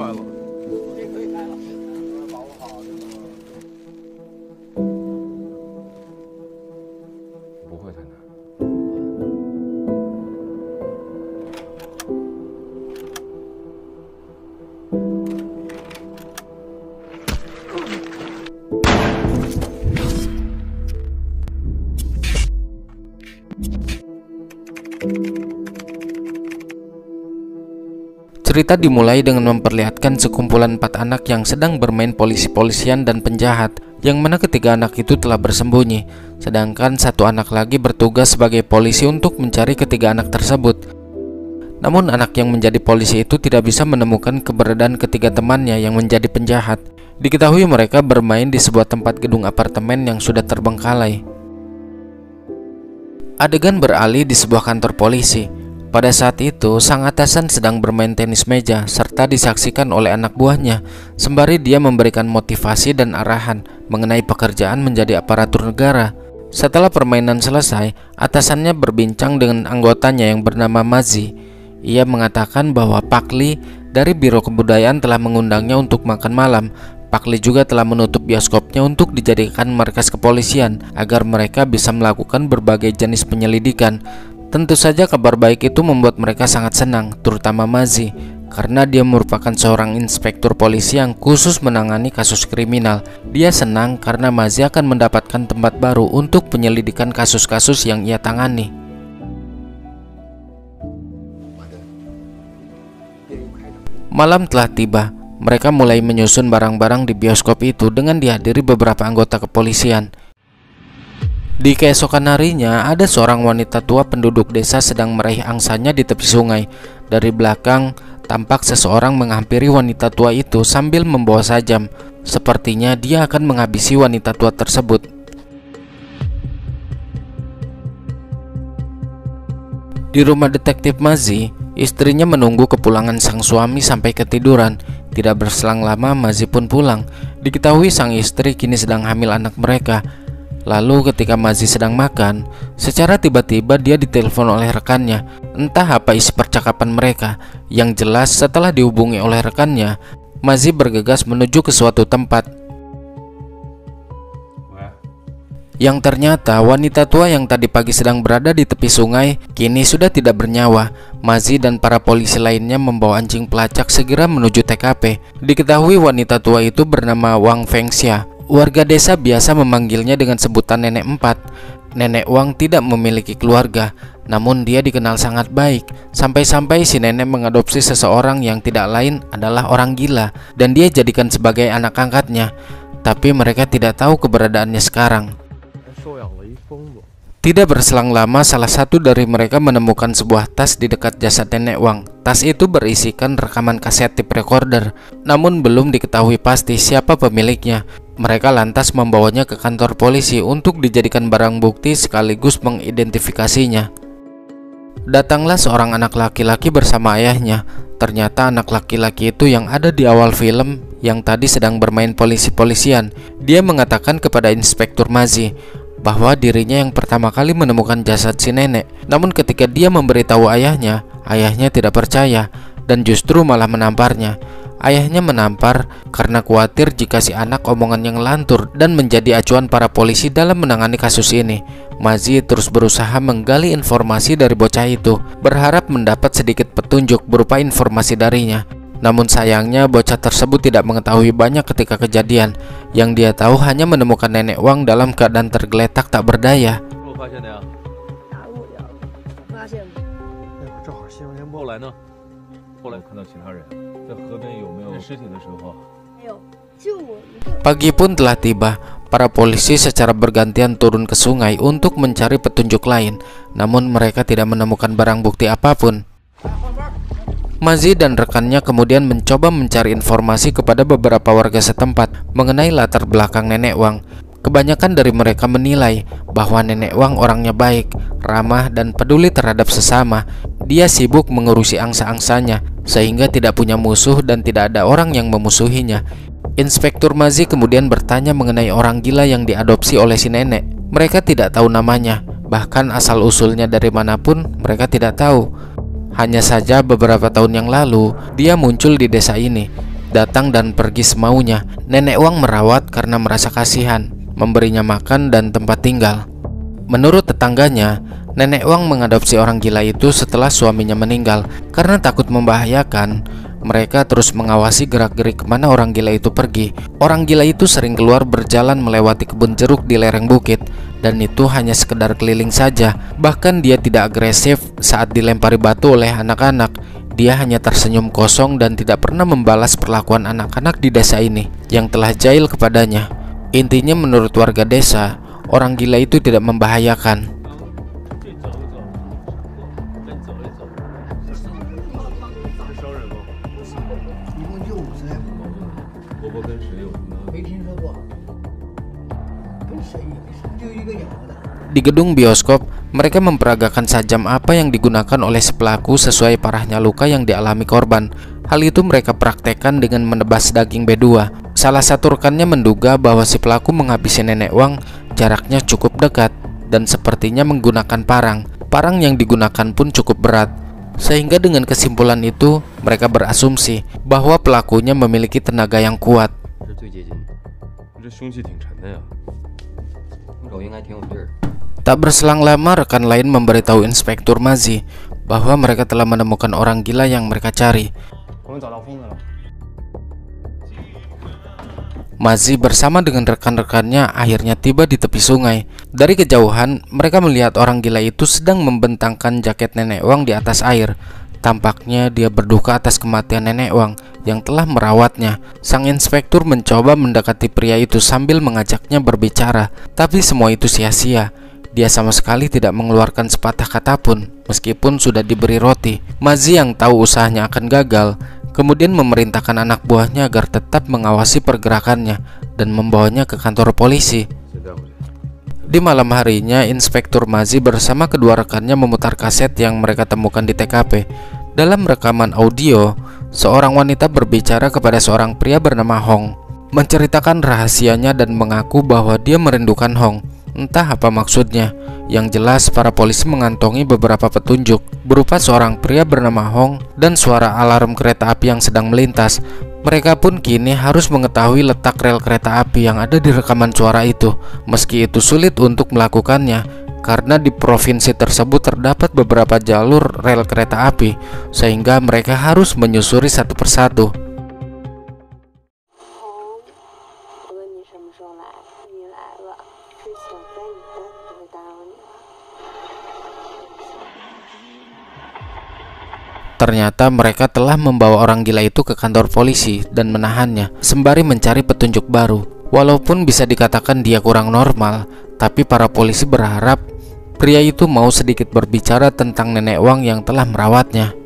坏了。不会太难。Cerita dimulai dengan memperlihatkan sekumpulan 4 anak yang sedang bermain polisi-polisian dan penjahat, yang mana ketiga anak itu telah bersembunyi, sedangkan satu anak lagi bertugas sebagai polisi untuk mencari ketiga anak tersebut. Namun anak yang menjadi polisi itu tidak bisa menemukan keberadaan ketiga temannya yang menjadi penjahat. Diketahui mereka bermain di sebuah tempat gedung apartemen yang sudah terbengkalai. Adegan beralih di sebuah kantor polisi. Pada saat itu, sang atasan sedang bermain tenis meja serta disaksikan oleh anak buahnya, sembari dia memberikan motivasi dan arahan mengenai pekerjaan menjadi aparatur negara. Setelah permainan selesai, atasannya berbincang dengan anggotanya yang bernama Mazi. Ia mengatakan bahwa Pak Lee dari Biro Kebudayaan telah mengundangnya untuk makan malam. Pak Lee juga telah menutup bioskopnya untuk dijadikan markas kepolisian agar mereka bisa melakukan berbagai jenis penyelidikan. Tentu saja kabar baik itu membuat mereka sangat senang, terutama Mazi, karena dia merupakan seorang inspektur polisi yang khusus menangani kasus kriminal. Dia senang karena Mazi akan mendapatkan tempat baru untuk penyelidikan kasus-kasus yang ia tangani. Malam telah tiba. Mereka mulai menyusun barang-barang di bioskop itu dengan dihadiri beberapa anggota kepolisian. Di keesokan harinya, ada seorang wanita tua penduduk desa sedang meraih angsanya di tepi sungai. Dari belakang, tampak seseorang menghampiri wanita tua itu sambil membawa sajam. Sepertinya dia akan menghabisi wanita tua tersebut. Di rumah detektif Mazi, istrinya menunggu kepulangan sang suami sampai ketiduran. Tidak berselang lama, Mazi pun pulang. Diketahui sang istri kini sedang hamil anak mereka. Lalu ketika Mazi sedang makan, secara tiba-tiba dia ditelepon oleh rekannya. Entah apa isi percakapan mereka. Yang jelas setelah dihubungi oleh rekannya, Mazi bergegas menuju ke suatu tempat. Yang ternyata wanita tua yang tadi pagi sedang berada di tepi sungai kini sudah tidak bernyawa. Mazi dan para polisi lainnya membawa anjing pelacak segera menuju TKP. Diketahui wanita tua itu bernama Wang Fengxia. Warga desa biasa memanggilnya dengan sebutan Nenek Empat. Nenek Wang tidak memiliki keluarga, namun dia dikenal sangat baik. Sampai-sampai si nenek mengadopsi seseorang yang tidak lain adalah orang gila, dan dia jadikan sebagai anak angkatnya. Tapi mereka tidak tahu keberadaannya sekarang. Tidak berselang lama, salah satu dari mereka menemukan sebuah tas di dekat jasad Nenek Wang. Tas itu berisikan rekaman kaset tape recorder, namun belum diketahui pasti siapa pemiliknya. Mereka lantas membawanya ke kantor polisi untuk dijadikan barang bukti sekaligus mengidentifikasinya. Datanglah seorang anak laki-laki bersama ayahnya. Ternyata anak laki-laki itu yang ada di awal film yang tadi sedang bermain polisi-polisian. Dia mengatakan kepada Inspektur Mazi bahwa dirinya yang pertama kali menemukan jasad si nenek. Namun ketika dia memberitahu ayahnya, ayahnya tidak percaya dan justru malah menamparnya. Ayahnya menampar karena khawatir jika si anak omongannya ngelantur dan menjadi acuan para polisi dalam menangani kasus ini. Mazi terus berusaha menggali informasi dari bocah itu, berharap mendapat sedikit petunjuk berupa informasi darinya. Namun sayangnya bocah tersebut tidak mengetahui banyak ketika kejadian. Yang dia tahu hanya menemukan Nenek Wang dalam keadaan tergeletak tak berdaya. Pagi pun telah tiba. Para polisi secara bergantian turun ke sungai untuk mencari petunjuk lain. Namun mereka tidak menemukan barang bukti apapun. Mazi dan rekannya kemudian mencoba mencari informasi kepada beberapa warga setempat mengenai latar belakang Nenek Wang. Kebanyakan dari mereka menilai bahwa Nenek Wang orangnya baik, ramah, dan peduli terhadap sesama. Dia sibuk mengurusi angsa-angsanya, sehingga tidak punya musuh dan tidak ada orang yang memusuhinya. Inspektur Mazi kemudian bertanya mengenai orang gila yang diadopsi oleh si nenek. Mereka tidak tahu namanya, bahkan asal-usulnya dari manapun mereka tidak tahu. Hanya saja beberapa tahun yang lalu, dia muncul di desa ini. datang dan pergi semaunya. Nenek Wang merawat karena merasa kasihan, memberinya makan dan tempat tinggal. Menurut tetangganya, Nenek Wang mengadopsi orang gila itu setelah suaminya meninggal. Karena takut membahayakan, mereka terus mengawasi gerak-gerik kemana orang gila itu pergi. Orang gila itu sering keluar berjalan melewati kebun jeruk di lereng bukit, dan itu hanya sekedar keliling saja. Bahkan dia tidak agresif saat dilempari batu oleh anak-anak. Dia hanya tersenyum kosong dan tidak pernah membalas perlakuan anak-anak di desa ini yang telah jahil kepadanya. Intinya menurut warga desa, orang gila itu tidak membahayakan. Di gedung bioskop, mereka memperagakan sajam apa yang digunakan oleh si pelaku sesuai parahnya luka yang dialami korban. Hal itu mereka praktekkan dengan menebas daging B2. Salah satu rekannya menduga bahwa si pelaku menghabisi Nenek Wang jaraknya cukup dekat dan sepertinya menggunakan parang. Parang yang digunakan pun cukup berat. Sehingga dengan kesimpulan itu, mereka berasumsi bahwa pelakunya memiliki tenaga yang kuat. Tak berselang lama, rekan lain memberitahu Inspektur Mazi bahwa mereka telah menemukan orang gila yang mereka cari. Mazi bersama dengan rekan-rekannya akhirnya tiba di tepi sungai. Dari kejauhan, mereka melihat orang gila itu sedang membentangkan jaket Nenek Wang di atas air. Tampaknya dia berduka atas kematian Nenek Wang yang telah merawatnya. Sang inspektur mencoba mendekati pria itu sambil mengajaknya berbicara, tapi semua itu sia-sia. Dia sama sekali tidak mengeluarkan sepatah kata pun, meskipun sudah diberi roti. Mazi yang tahu usahanya akan gagal, kemudian memerintahkan anak buahnya agar tetap mengawasi pergerakannya dan membawanya ke kantor polisi. Di malam harinya, Inspektur Mazi bersama kedua rekannya memutar kaset yang mereka temukan di TKP. Dalam rekaman audio, seorang wanita berbicara kepada seorang pria bernama Hong, menceritakan rahasianya dan mengaku bahwa dia merindukan Hong. Entah apa maksudnya. Yang jelas, para polisi mengantongi beberapa petunjuk berupa seorang pria bernama Hong dan suara alarm kereta api yang sedang melintas. Mereka pun kini harus mengetahui letak rel kereta api yang ada di rekaman suara itu. Meski itu sulit untuk melakukannya, karena di provinsi tersebut terdapat beberapa jalur rel kereta api, sehingga mereka harus menyusuri satu persatu. Ternyata mereka telah membawa orang gila itu ke kantor polisi dan menahannya, sembari mencari petunjuk baru. Walaupun bisa dikatakan dia kurang normal, tapi para polisi berharap pria itu mau sedikit berbicara tentang Nenek Wang yang telah merawatnya.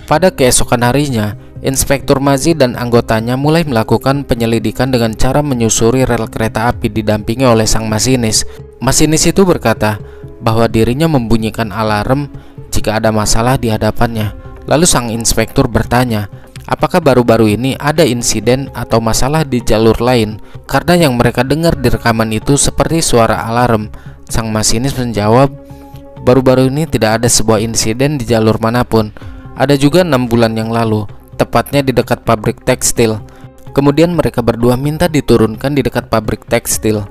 Pada keesokan harinya, Inspektur Mazi dan anggotanya mulai melakukan penyelidikan dengan cara menyusuri rel kereta api didampingi oleh sang masinis. Masinis itu berkata bahwa dirinya membunyikan alarm jika ada masalah di hadapannya. Lalu sang inspektur bertanya, apakah baru-baru ini ada insiden atau masalah di jalur lain? Karena yang mereka dengar di rekaman itu seperti suara alarm. Sang masinis menjawab, baru-baru ini tidak ada sebuah insiden di jalur manapun. Ada juga 6 bulan yang lalu, tepatnya di dekat pabrik tekstil. Kemudian mereka berdua minta diturunkan di dekat pabrik tekstil.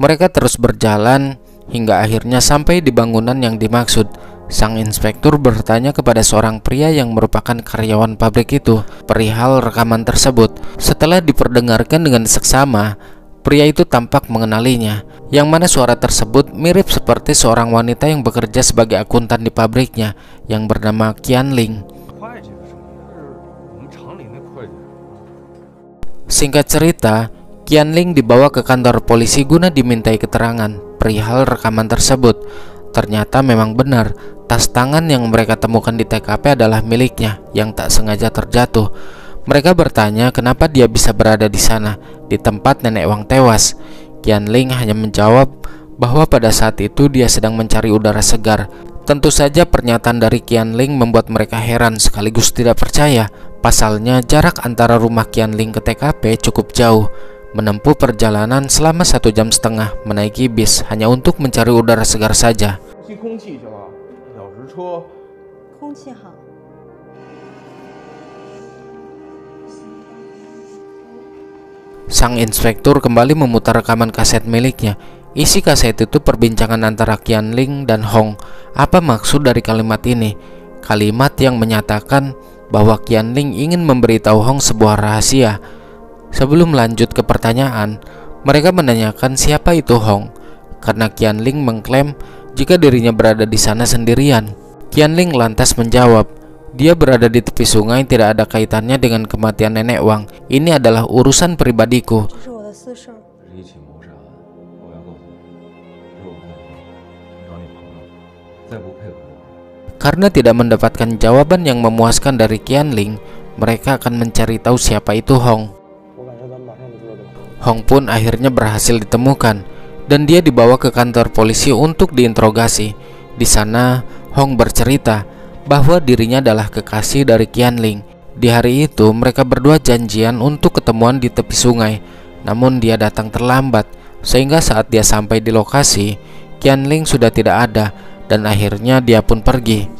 Mereka terus berjalan hingga akhirnya sampai di bangunan yang dimaksud. Sang inspektur bertanya kepada seorang pria yang merupakan karyawan pabrik itu perihal rekaman tersebut. Setelah diperdengarkan dengan seksama, pria itu tampak mengenalinya, yang mana suara tersebut mirip seperti seorang wanita yang bekerja sebagai akuntan di pabriknya yang bernama Qian Ling. Singkat cerita, Qian Ling dibawa ke kantor polisi guna dimintai keterangan perihal rekaman tersebut. Ternyata memang benar, tas tangan yang mereka temukan di TKP adalah miliknya yang tak sengaja terjatuh. Mereka bertanya kenapa dia bisa berada di sana, di tempat Nenek Wang tewas. Qian Ling hanya menjawab bahwa pada saat itu dia sedang mencari udara segar. Tentu saja pernyataan dari Qianling membuat mereka heran sekaligus tidak percaya. Pasalnya jarak antara rumah Qianling ke TKP cukup jauh, menempuh perjalanan selama 1,5 jam menaiki bis hanya untuk mencari udara segar saja. Sang inspektur kembali memutar rekaman kaset miliknya. Isi kaset itu perbincangan antara Qianling dan Hong. Apa maksud dari kalimat ini? Kalimat yang menyatakan bahwa Qianling ingin memberitahu Hong sebuah rahasia. Sebelum lanjut ke pertanyaan, mereka menanyakan siapa itu Hong, karena Qianling mengklaim jika dirinya berada di sana sendirian. Qianling lantas menjawab, dia berada di tepi sungai, tidak ada kaitannya dengan kematian nenek Wang. Ini adalah urusan pribadiku. Karena tidak mendapatkan jawaban yang memuaskan dari Qianling, mereka akan mencari tahu siapa itu Hong. Hong pun akhirnya berhasil ditemukan dan dia dibawa ke kantor polisi untuk diinterogasi. Di sana, Hong bercerita bahwa dirinya adalah kekasih dari Qianling. Di hari itu, mereka berdua janjian untuk ketemuan di tepi sungai. Namun dia datang terlambat, sehingga saat dia sampai di lokasi, Qianling sudah tidak ada dan akhirnya dia pun pergi.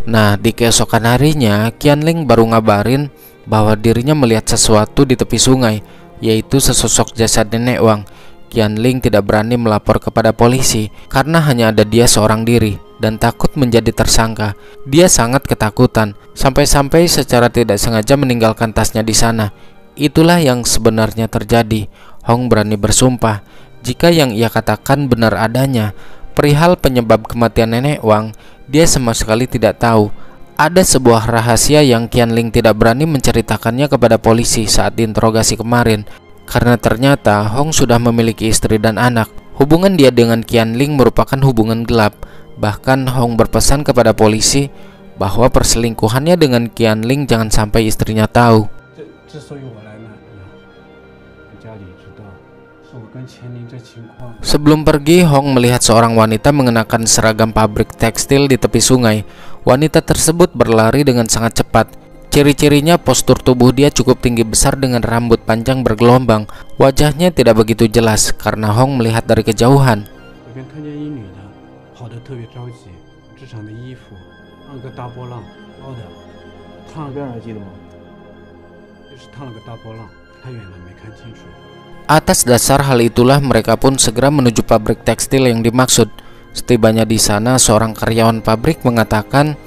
Nah, di keesokan harinya, Qianling baru ngabarin bahwa dirinya melihat sesuatu di tepi sungai, yaitu sesosok jasad nenek Wang. Qianling tidak berani melapor kepada polisi karena hanya ada dia seorang diri dan takut menjadi tersangka. Dia sangat ketakutan, sampai-sampai secara tidak sengaja meninggalkan tasnya di sana. Itulah yang sebenarnya terjadi. Hong berani bersumpah jika yang ia katakan benar adanya. Perihal penyebab kematian nenek Wang, dia sama sekali tidak tahu. Ada sebuah rahasia yang Qianling tidak berani menceritakannya kepada polisi saat diinterogasi kemarin, karena ternyata Hong sudah memiliki istri dan anak. Hubungan dia dengan Qianling merupakan hubungan gelap. Bahkan Hong berpesan kepada polisi bahwa perselingkuhannya dengan Qianling jangan sampai istrinya tahu. Sebelum pergi, Hong melihat seorang wanita mengenakan seragam pabrik tekstil di tepi sungai. Wanita tersebut berlari dengan sangat cepat. Ciri-cirinya postur tubuh dia cukup tinggi besar dengan rambut panjang bergelombang. Wajahnya tidak begitu jelas karena Hong melihat dari kejauhan. Atas dasar hal itulah mereka pun segera menuju pabrik tekstil yang dimaksud. Setibanya di sana, seorang karyawan pabrik mengatakan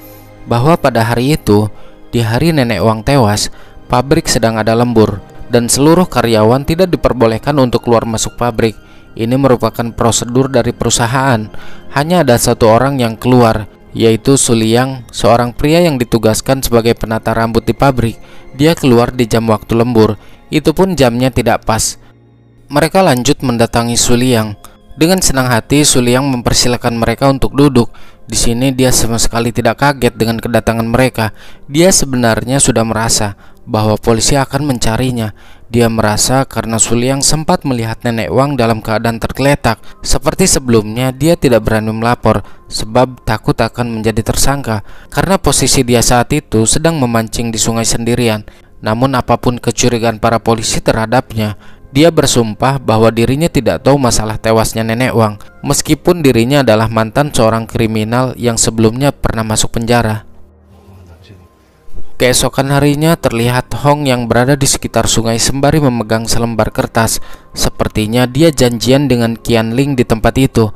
bahwa pada hari itu, di hari nenek Wang tewas, pabrik sedang ada lembur dan seluruh karyawan tidak diperbolehkan untuk keluar masuk pabrik. Ini merupakan prosedur dari perusahaan. Hanya ada satu orang yang keluar, yaitu Su Liang, seorang pria yang ditugaskan sebagai penata rambut di pabrik. Dia keluar di jam waktu lembur, itu pun jamnya tidak pas. Mereka lanjut mendatangi Su Liang. Dengan senang hati, Su Liang mempersilahkan mereka untuk duduk. Di sini dia sama sekali tidak kaget dengan kedatangan mereka. Dia sebenarnya sudah merasa bahwa polisi akan mencarinya. Dia merasa karena Su Liang sempat melihat nenek Wang dalam keadaan tergeletak. Seperti sebelumnya, dia tidak berani melapor sebab takut akan menjadi tersangka, karena posisi dia saat itu sedang memancing di sungai sendirian. Namun apapun kecurigaan para polisi terhadapnya, dia bersumpah bahwa dirinya tidak tahu masalah tewasnya nenek Wang, meskipun dirinya adalah mantan seorang kriminal yang sebelumnya pernah masuk penjara. Keesokan harinya terlihat Hong yang berada di sekitar sungai sembari memegang selembar kertas. Sepertinya dia janjian dengan Qianling di tempat itu.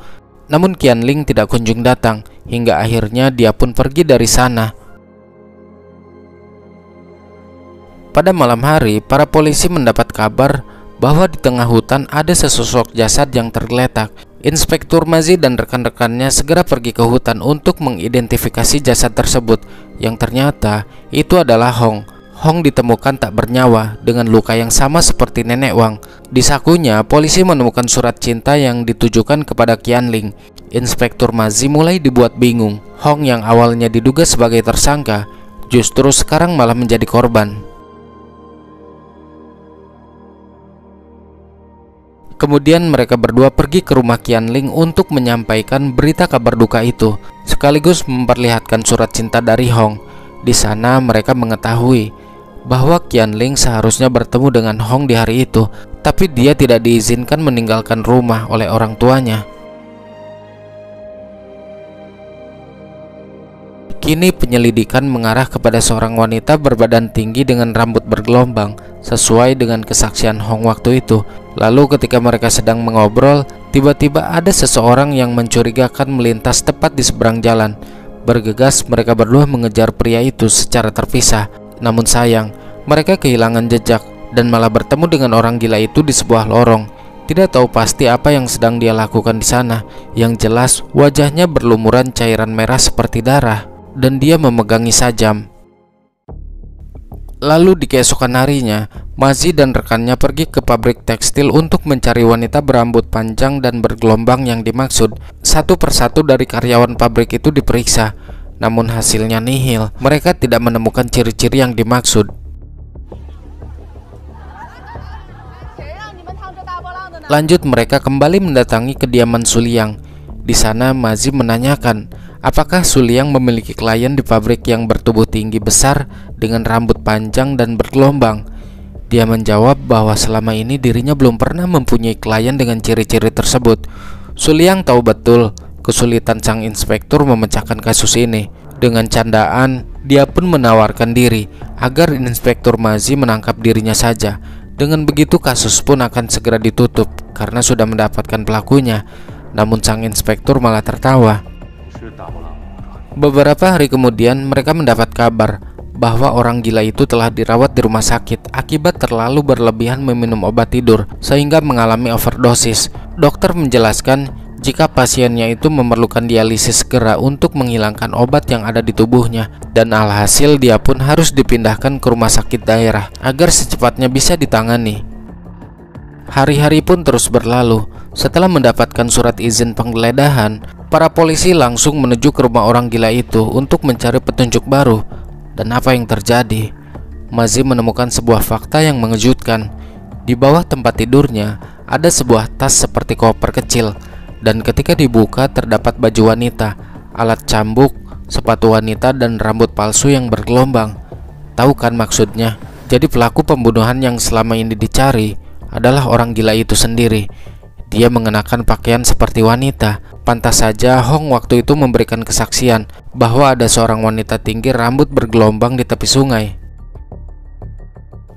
Namun Qianling tidak kunjung datang, hingga akhirnya dia pun pergi dari sana. Pada malam hari, para polisi mendapat kabar bahwa di tengah hutan ada sesosok jasad yang tergeletak. Inspektur Mazi dan rekan-rekannya segera pergi ke hutan untuk mengidentifikasi jasad tersebut, yang ternyata itu adalah Hong. Hong ditemukan tak bernyawa dengan luka yang sama seperti nenek Wang. Di sakunya, polisi menemukan surat cinta yang ditujukan kepada Qianling. Inspektur Mazi mulai dibuat bingung. Hong yang awalnya diduga sebagai tersangka, justru sekarang malah menjadi korban. Kemudian mereka berdua pergi ke rumah Qianling untuk menyampaikan berita kabar duka itu, sekaligus memperlihatkan surat cinta dari Hong. Di sana mereka mengetahui bahwa Qianling seharusnya bertemu dengan Hong di hari itu, tapi dia tidak diizinkan meninggalkan rumah oleh orang tuanya. Kini penyelidikan mengarah kepada seorang wanita berbadan tinggi dengan rambut bergelombang, sesuai dengan kesaksian Hong waktu itu. Lalu ketika mereka sedang mengobrol, tiba-tiba ada seseorang yang mencurigakan melintas tepat di seberang jalan. Bergegas mereka berdua mengejar pria itu secara terpisah. Namun sayang, mereka kehilangan jejak dan malah bertemu dengan orang gila itu di sebuah lorong. Tidak tahu pasti apa yang sedang dia lakukan di sana. Yang jelas wajahnya berlumuran cairan merah seperti darah dan dia memegangi sajam. Lalu di keesokan harinya, Mazi dan rekannya pergi ke pabrik tekstil untuk mencari wanita berambut panjang dan bergelombang yang dimaksud. Satu persatu dari karyawan pabrik itu diperiksa, namun hasilnya nihil. Mereka tidak menemukan ciri-ciri yang dimaksud. Lanjut mereka kembali mendatangi kediaman Suliang. Di sana Mazi menanyakan apakah Suliang memiliki klien di pabrik yang bertubuh tinggi besar dengan rambut panjang dan bergelombang. Dia menjawab bahwa selama ini dirinya belum pernah mempunyai klien dengan ciri-ciri tersebut. Suliang tahu betul kesulitan sang inspektur memecahkan kasus ini. Dengan candaan, dia pun menawarkan diri agar inspektur Mazi menangkap dirinya saja. Dengan begitu kasus pun akan segera ditutup karena sudah mendapatkan pelakunya. Namun sang inspektur malah tertawa. Beberapa hari kemudian mereka mendapat kabar bahwa orang gila itu telah dirawat di rumah sakit akibat terlalu berlebihan meminum obat tidur sehingga mengalami overdosis. Dokter menjelaskan jika pasiennya itu memerlukan dialisis segera untuk menghilangkan obat yang ada di tubuhnya, dan alhasil dia pun harus dipindahkan ke rumah sakit daerah agar secepatnya bisa ditangani. Hari-hari pun terus berlalu. Setelah mendapatkan surat izin penggeledahan, para polisi langsung menuju ke rumah orang gila itu untuk mencari petunjuk baru. Dan apa yang terjadi? Mazi menemukan sebuah fakta yang mengejutkan. Di bawah tempat tidurnya ada sebuah tas seperti koper kecil, dan ketika dibuka terdapat baju wanita, alat cambuk, sepatu wanita, dan rambut palsu yang bergelombang. Tahu kan maksudnya? Jadi pelaku pembunuhan yang selama ini dicari adalah orang gila itu sendiri. Dia mengenakan pakaian seperti wanita. Pantas saja Hong waktu itu memberikan kesaksian bahwa ada seorang wanita tinggi rambut bergelombang di tepi sungai.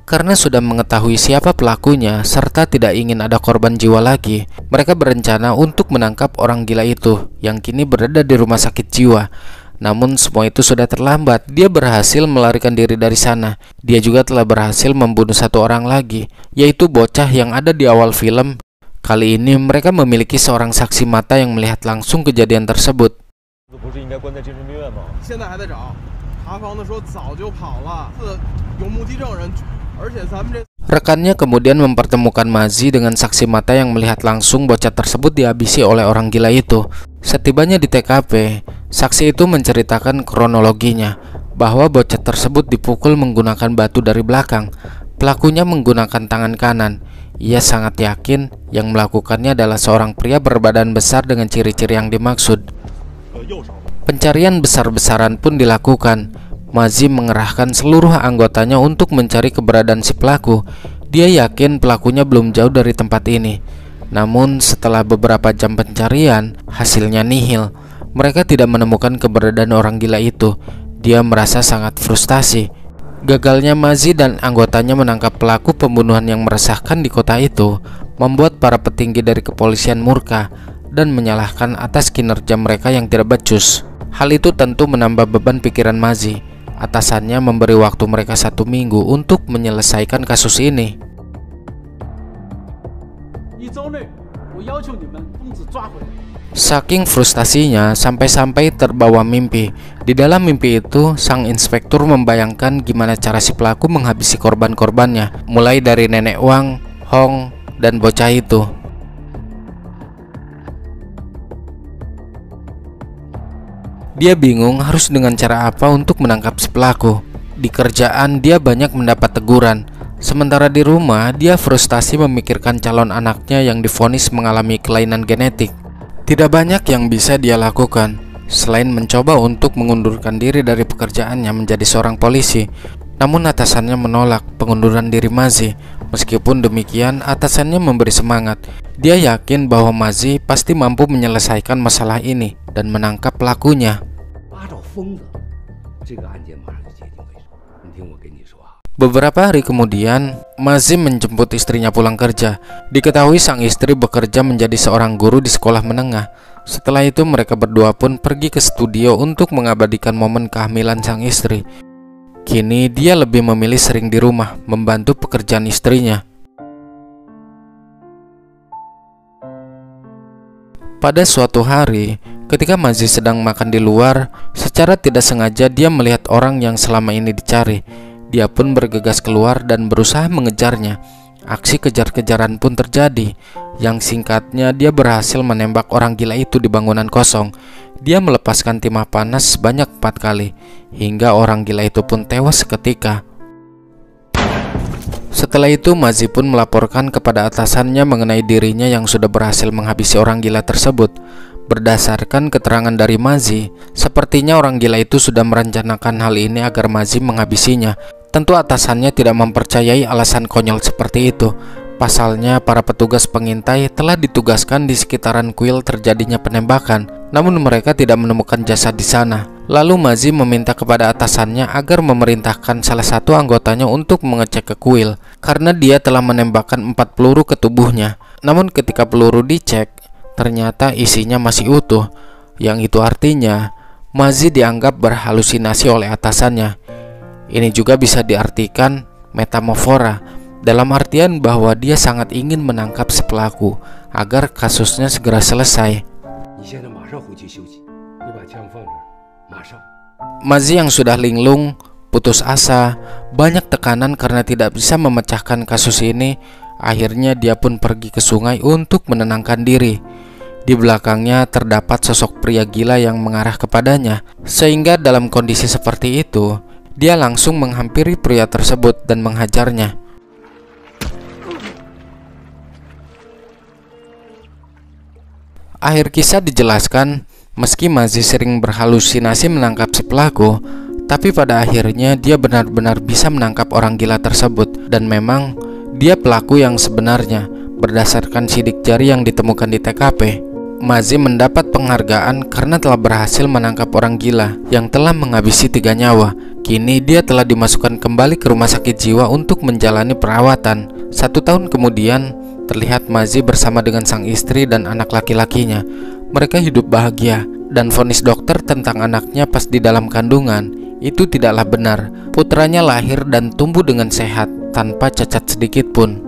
Karena sudah mengetahui siapa pelakunya serta tidak ingin ada korban jiwa lagi, mereka berencana untuk menangkap orang gila itu yang kini berada di rumah sakit jiwa. Namun semua itu sudah terlambat. Dia berhasil melarikan diri dari sana. Dia juga telah berhasil membunuh satu orang lagi, yaitu bocah yang ada di awal film. Kali ini mereka memiliki seorang saksi mata yang melihat langsung kejadian tersebut. Rekannya kemudian mempertemukan Mazi dengan saksi mata yang melihat langsung bocah tersebut dihabisi oleh orang gila itu. Setibanya di TKP, saksi itu menceritakan kronologinya bahwa bocah tersebut dipukul menggunakan batu dari belakang. Pelakunya menggunakan tangan kanan. Ia sangat yakin yang melakukannya adalah seorang pria berbadan besar dengan ciri-ciri yang dimaksud. Pencarian besar-besaran pun dilakukan. Mazi mengerahkan seluruh anggotanya untuk mencari keberadaan si pelaku. Dia yakin pelakunya belum jauh dari tempat ini. Namun setelah beberapa jam pencarian, hasilnya nihil. Mereka tidak menemukan keberadaan orang gila itu. Dia merasa sangat frustasi. Gagalnya Mazi dan anggotanya menangkap pelaku pembunuhan yang meresahkan di kota itu membuat para petinggi dari kepolisian murka dan menyalahkan atas kinerja mereka yang tidak becus. Hal itu tentu menambah beban pikiran Mazi. Atasannya memberi waktu mereka 1 minggu untuk menyelesaikan kasus ini. Saking frustasinya sampai-sampai terbawa mimpi. Di dalam mimpi itu, sang inspektur membayangkan gimana cara si pelaku menghabisi korban-korbannya, mulai dari nenek Wang, Hong, dan bocah itu. Dia bingung harus dengan cara apa untuk menangkap si pelaku. Di kerjaan dia banyak mendapat teguran. Sementara di rumah, dia frustasi memikirkan calon anaknya yang divonis mengalami kelainan genetik. Tidak banyak yang bisa dia lakukan selain mencoba untuk mengundurkan diri dari pekerjaannya menjadi seorang polisi. Namun atasannya menolak pengunduran diri Mazi. Meskipun demikian, atasannya memberi semangat. Dia yakin bahwa Mazi pasti mampu menyelesaikan masalah ini dan menangkap pelakunya. Beberapa hari kemudian, Mazi menjemput istrinya pulang kerja. Diketahui sang istri bekerja menjadi seorang guru di sekolah menengah. Setelah itu mereka berdua pun pergi ke studio untuk mengabadikan momen kehamilan sang istri. Kini dia lebih memilih sering di rumah, membantu pekerjaan istrinya. Pada suatu hari, ketika Mazi sedang makan di luar, secara tidak sengaja dia melihat orang yang selama ini dicari. Dia pun bergegas keluar dan berusaha mengejarnya. Aksi kejar-kejaran pun terjadi. Yang singkatnya, dia berhasil menembak orang gila itu di bangunan kosong. Dia melepaskan timah panas sebanyak 4 kali, hingga orang gila itu pun tewas seketika. Setelah itu, Mazi pun melaporkan kepada atasannya mengenai dirinya yang sudah berhasil menghabisi orang gila tersebut. Berdasarkan keterangan dari Mazi, sepertinya orang gila itu sudah merencanakan hal ini agar Mazi menghabisinya. Tentu atasannya tidak mempercayai alasan konyol seperti itu. Pasalnya, para petugas pengintai telah ditugaskan di sekitaran kuil terjadinya penembakan, namun mereka tidak menemukan jasad di sana. Lalu Mazi meminta kepada atasannya agar memerintahkan salah satu anggotanya untuk mengecek ke kuil, karena dia telah menembakkan 4 peluru ke tubuhnya. Namun ketika peluru dicek, ternyata isinya masih utuh. Yang itu artinya, Mazi dianggap berhalusinasi oleh atasannya. Ini juga bisa diartikan metamorfora, dalam artian bahwa dia sangat ingin menangkap si pelaku agar kasusnya segera selesai. Mazi yang sudah linglung, putus asa, banyak tekanan karena tidak bisa memecahkan kasus ini. Akhirnya dia pun pergi ke sungai untuk menenangkan diri. Di belakangnya terdapat sosok pria gila yang mengarah kepadanya, sehingga dalam kondisi seperti itu, dia langsung menghampiri pria tersebut dan menghajarnya. Akhir kisah dijelaskan, meski Mazi sering berhalusinasi menangkap si pelaku, tapi pada akhirnya dia benar-benar bisa menangkap orang gila tersebut. Dan memang dia pelaku yang sebenarnya. Berdasarkan sidik jari yang ditemukan di TKP, Mazi mendapat penghargaan karena telah berhasil menangkap orang gila yang telah menghabisi 3 nyawa. Kini dia telah dimasukkan kembali ke rumah sakit jiwa untuk menjalani perawatan. 1 tahun kemudian, terlihat Mazi bersama dengan sang istri dan anak laki-lakinya. Mereka hidup bahagia, dan vonis dokter tentang anaknya pas di dalam kandungan itu tidaklah benar. Putranya lahir dan tumbuh dengan sehat tanpa cacat sedikit pun.